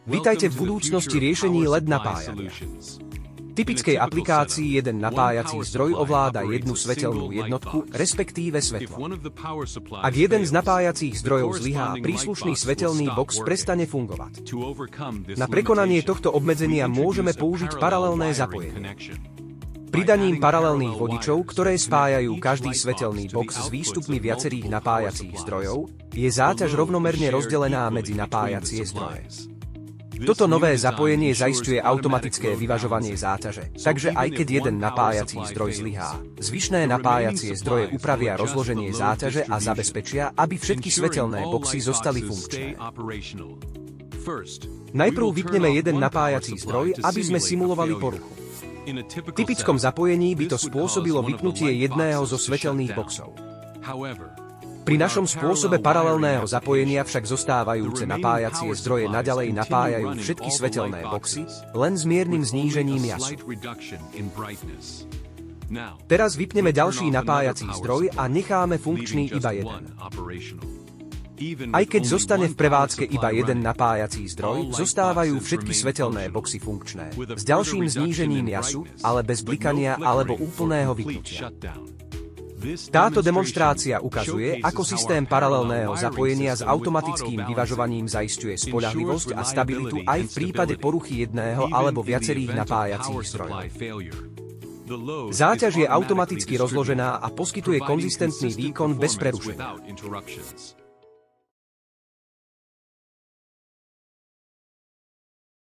Vitajte v budúcnosti riešení LED napájania. V typickej aplikácii jeden napájací zdroj ovláda jednu svetelnú jednotku, respektíve svetlo. Ak jeden z napájacích zdrojov zlyhá, príslušný svetelný box prestane fungovať. Na prekonanie tohto obmedzenia môžeme použiť paralelné zapojenie. Pridaním paralelných vodičov, ktoré spájajú každý svetelný box s výstupmi viacerých napájacích zdrojov, je záťaž rovnomerne rozdelená medzi napájacie zdroje. Toto nové zapojenie zaisťuje automatické vyvažovanie záťaže, takže aj keď jeden napájací zdroj zlyhá, zvyšné napájacie zdroje upravia rozloženie záťaže a zabezpečia, aby všetky svetelné boxy zostali funkčné. Najprv vypneme jeden napájací zdroj, aby sme simulovali poruchu. V typickom zapojení by to spôsobilo vypnutie jedného zo svetelných boxov. Pri našom spôsobe paralelného zapojenia však zostávajúce napájacie zdroje naďalej napájajú všetky svetelné boxy, len s miernym znížením jasu. Teraz vypneme ďalší napájací zdroj a necháme funkčný iba jeden. Aj keď zostane v prevádzke iba jeden napájací zdroj, zostávajú všetky svetelné boxy funkčné, s ďalším znížením jasu, ale bez blikania alebo úplného vypnutia. Táto demonštrácia ukazuje, ako systém paralelného zapojenia s automatickým vyvažovaním zaisťuje spoľahlivosť a stabilitu aj v prípade poruchy jedného alebo viacerých napájacích zdrojov. Záťaž je automaticky rozložená a poskytuje konzistentný výkon bez prerušenia.